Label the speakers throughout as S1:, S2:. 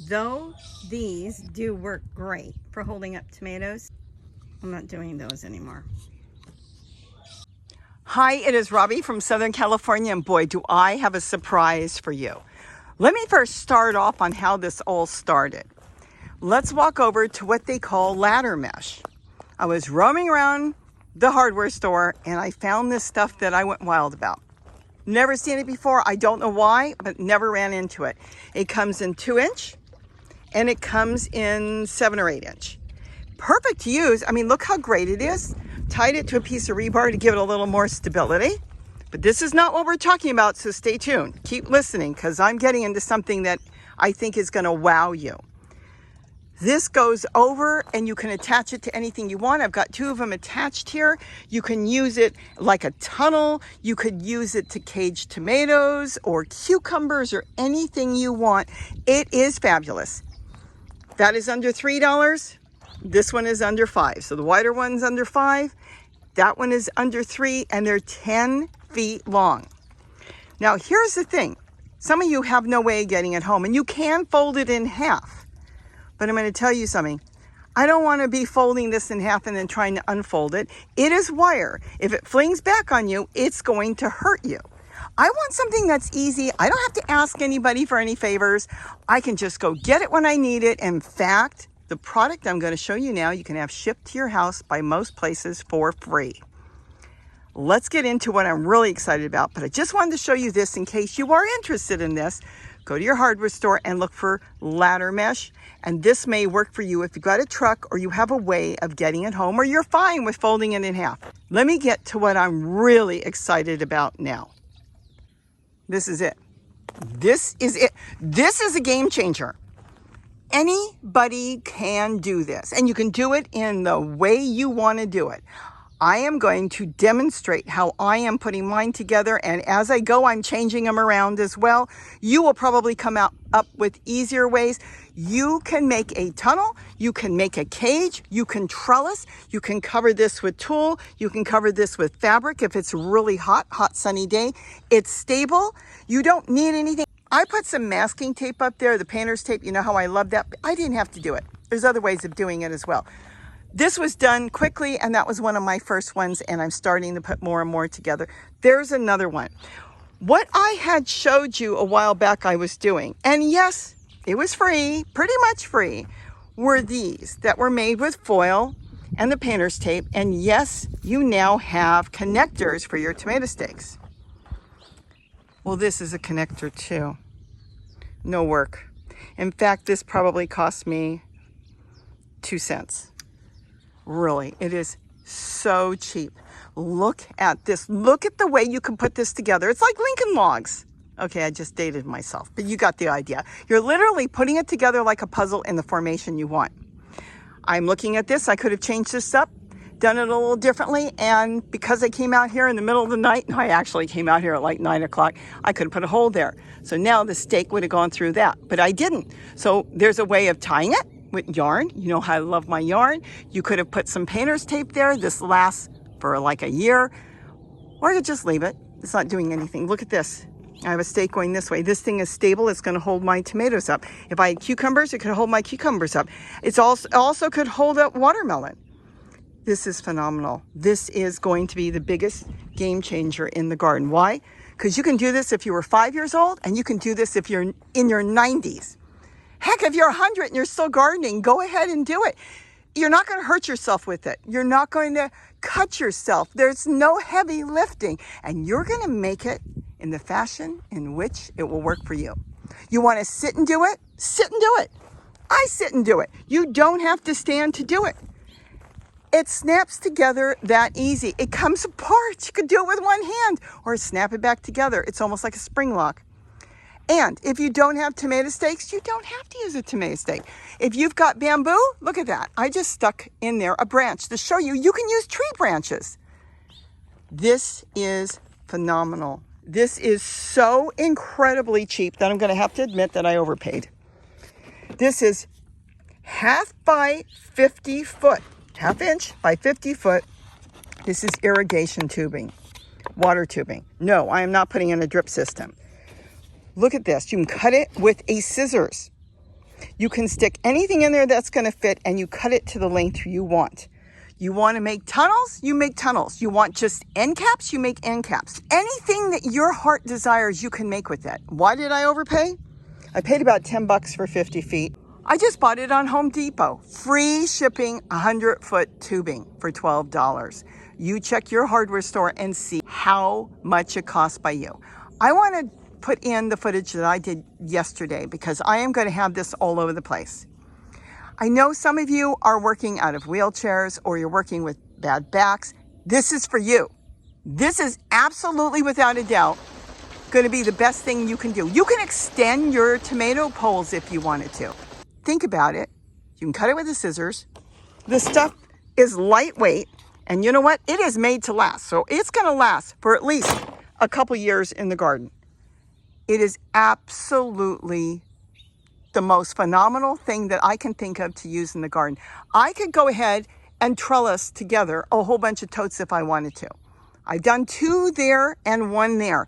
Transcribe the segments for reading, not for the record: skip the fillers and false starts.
S1: though these do work great for holding up tomatoes, I'm not doing those anymore.
S2: Hi, it is Robbie from Southern California, and boy, do I have a surprise for you. Let me first start off on how this all started. Let's walk over to what they call ladder mesh. I was roaming around the hardware store and I found this stuff that I went wild about. Never seen it before. I don't know why, but never ran into it. It comes in 2-inch and it comes in 7 or 8 inch. Perfect to use. I mean, look how great it is. Tied it to a piece of rebar to give it a little more stability. But this is not what we're talking about, so stay tuned. Keep listening because I'm getting into something that I think is going to wow you. This goes over and you can attach it to anything you want. I've got 2 of them attached here. You can use it like a tunnel. You could use it to cage tomatoes or cucumbers or anything you want. It is fabulous. That is under $3. This one is under $5. So the wider one's under $5. That one is under $3, and they're 10 feet long. Now, here's the thing. Some of you have no way of getting it home, and you can fold it in half. But I'm going to tell you something. I don't want to be folding this in half and then trying to unfold it. It is wire. If it flings back on you, it's going to hurt you. I want something that's easy. I don't have to ask anybody for any favors. I can just go get it when I need it. In fact, the product I'm going to show you now, you can have shipped to your house by most places for free. Let's get into what I'm really excited about, but I just wanted to show you this in case you are interested in this. Go to your hardware store and look for ladder mesh, and this may work for you if you've got a truck or you have a way of getting it home, or you're fine with folding it in half. Let me get to what I'm really excited about now. This is it. This is it. This is a game changer. Anybody can do this, and you can do it in the way you want to do it. I am going to demonstrate how I am putting mine together, and as I go, I'm changing them around as well. You will probably come up with easier ways. You can make a tunnel, you can make a cage, you can trellis, you can cover this with tulle, you can cover this with fabric if it's a really hot sunny day. It's stable. You don't need anything. I put some masking tape up there, the painter's tape. You know how I love that. I didn't have to do it. There's other ways of doing it as well. This was done quickly, and that was one of my first ones, and I'm starting to put more and more together. There's another one. What I had showed you a while back I was doing, and yes, it was free, pretty much free, were these that were made with foil and the painter's tape. And yes, you now have connectors for your tomato stakes. Well, this is a connector too. No work. In fact, this probably cost me 2 cents. Really, it is so cheap. Look at this. Look at the way you can put this together. It's like Lincoln Logs. Okay, I just dated myself, but you got the idea. You're literally putting it together like a puzzle in the formation you want. I'm looking at this. I could have changed this up, done it a little differently, and because I came out here in the middle of the night, I actually came out here at like 9 o'clock, I could have put a hole there. So now the stake would have gone through that, but I didn't. So there's a way of tying it with yarn. You know how I love my yarn. You could have put some painter's tape there. This lasts for like a year, or you could just leave it. It's not doing anything. Look at this. I have a stake going this way. This thing is stable. It's going to hold my tomatoes up. If I had cucumbers, it could hold my cucumbers up. It's also could hold up watermelon. This is phenomenal. This is going to be the biggest game changer in the garden. Why? Because you can do this if you were 5 years old, and you can do this if you're in your 90s. Heck, if you're 100 and you're still gardening, go ahead and do it. You're not going to hurt yourself with it. You're not going to cut yourself. There's no heavy lifting, and you're going to make it in the fashion in which it will work for you. You want to sit and do it? Sit and do it. I sit and do it. You don't have to stand to do it. It snaps together that easy. It comes apart. You could do it with one hand or snap it back together. It's almost like a spring lock. And if you don't have tomato stakes, you don't have to use a tomato stake. If you've got bamboo, look at that. I just stuck in there a branch to show you can use tree branches. This is phenomenal. This is so incredibly cheap that I'm going to have to admit that I overpaid. This is 1/2 by 50 foot, 1/2 inch by 50 foot. This is irrigation tubing, water tubing. No, I am not putting in a drip system. Look at this. You can cut it with a scissors. You can stick anything in there that's going to fit, and you cut it to the length you want. You want to make tunnels? You make tunnels. You want just end caps? You make end caps. Anything that your heart desires, you can make with it. Why did I overpay? I paid about 10 bucks for 50 feet. I just bought it on Home Depot. Free shipping, 100-foot tubing for $12. You check your hardware store and see how much it costs by you. I want to put in the footage that I did yesterday because I am going to have this all over the place. I know some of you are working out of wheelchairs or you're working with bad backs. This is for you. This is absolutely, without a doubt, going to be the best thing you can do. You can extend your tomato poles if you wanted to. Think about it. You can cut it with the scissors. This stuff is lightweight, and you know what? It is made to last. So it's going to last for at least a couple years in the garden. It is absolutely the most phenomenal thing that I can think of to use in the garden. I could go ahead and trellis together a whole bunch of totes if I wanted to. I've done 2 there and 1 there.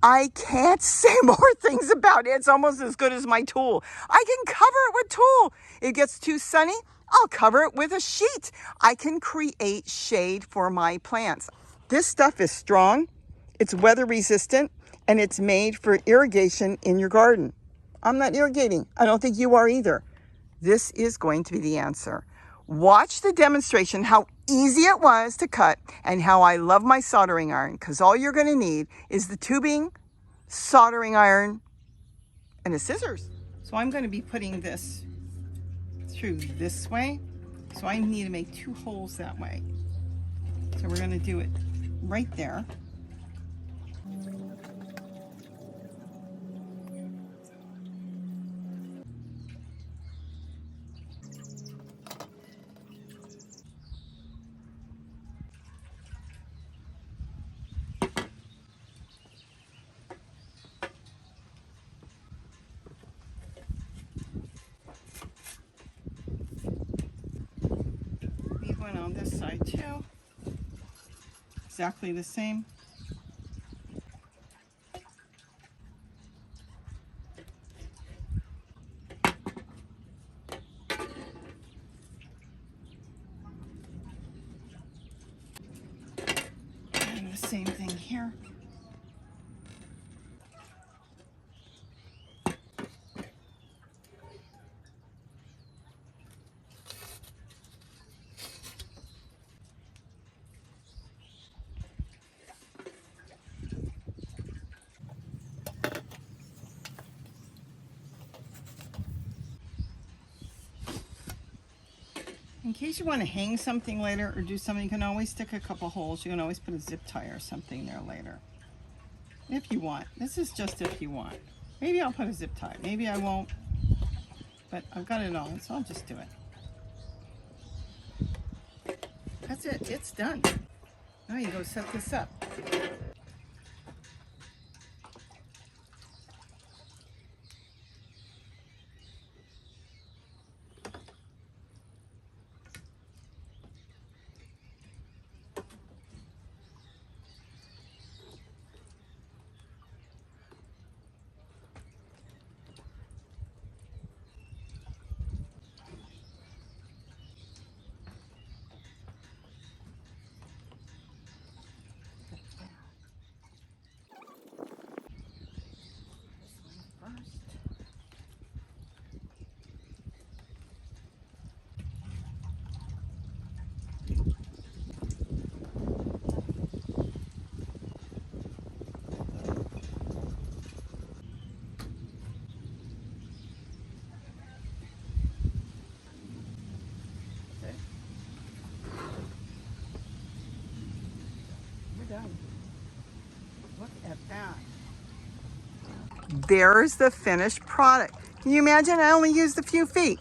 S2: I can't say more things about it. It's almost as good as my tool. I can cover it with tool. It gets too sunny, I'll cover it with a sheet. I can create shade for my plants. This stuff is strong, it's weather resistant, and it's made for irrigation in your garden. I'm not irrigating. I don't think you are either. This is going to be the answer. Watch the demonstration, how easy it was to cut, and how I love my soldering iron, because all you're going to need is the tubing, soldering iron, and the scissors. So I'm going to be putting this through this way. So I need to make 2 holes that way. So we're going to do it right there. One on this side too, exactly the same. And the same thing here. In case you want to hang something later or do something, you can always stick a couple holes. You can always put a zip tie or something there later. If you want. This is just if you want. Maybe I'll put a zip tie. Maybe I won't. But I've got it on, so I'll just do it. That's it. It's done. Now you go set this up. Done. Look at that. There's the finished product. Can you imagine? I only used a few feet.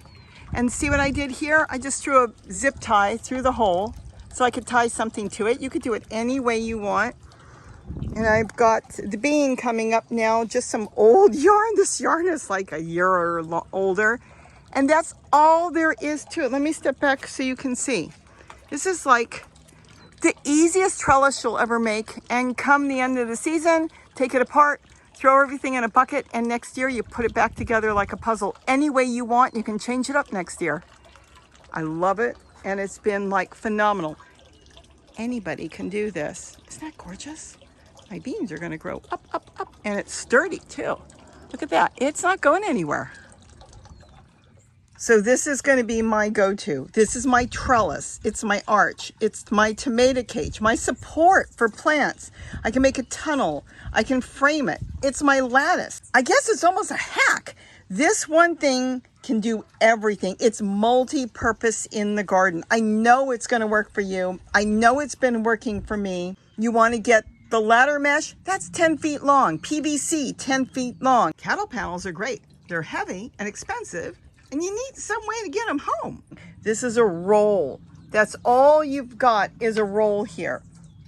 S2: And see what I did here? I just threw a zip tie through the hole so I could tie something to it. You could do it any way you want. And I've got the bean coming up now, just some old yarn. This yarn is like a year or older. And that's all there is to it. Let me step back so you can see. This is like the easiest trellis you'll ever make, and come the end of the season, take it apart, throw everything in a bucket, and next year you put it back together like a puzzle any way you want. You can change it up next year. I love it, and it's been like phenomenal. Anybody can do this. Isn't that gorgeous? My beans are going to grow up, up, up, and it's sturdy too. Look at that. It's not going anywhere. So this is going to be my go-to. This is my trellis. It's my arch. It's my tomato cage, my support for plants. I can make a tunnel. I can frame it. It's my lattice. I guess it's almost a hack. This one thing can do everything. It's multi-purpose in the garden. I know it's going to work for you. I know it's been working for me. You want to get the ladder mesh? That's 10 feet long. PVC, 10 feet long. Cattle panels are great. They're heavy and expensive, and you need some way to get them home. This is a roll. That's all you've got is a roll here.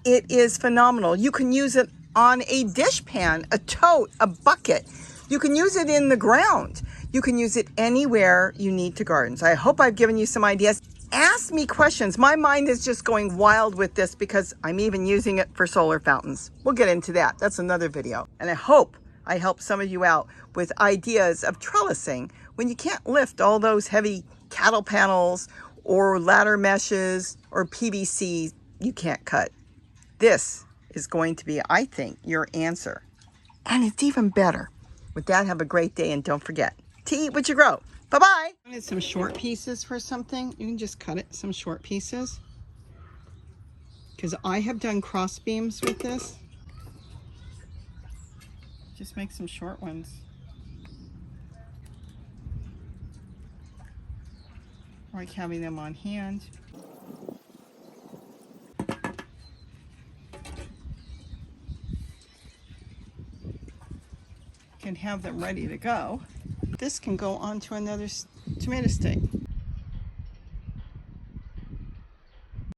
S2: It is phenomenal. You can use it on a dishpan, a tote, a bucket. You can use it in the ground. You can use it anywhere you need to garden. So I hope I've given you some ideas. Ask me questions. My mind is just going wild with this because I'm even using it for solar fountains. We'll get into that. That's another video. And I hope I help some of you out with ideas of trellising when you can't lift all those heavy cattle panels or ladder meshes or PVC you can't cut. This is going to be, I think, your answer. And it's even better. With that, have a great day, and don't forget to eat what you grow. Bye-bye. I wanted some short pieces for something. You can just cut it, some short pieces. Because I have done cross beams with this. Just make some short ones. I like having them on hand. Can have them ready to go. This can go onto another tomato stake.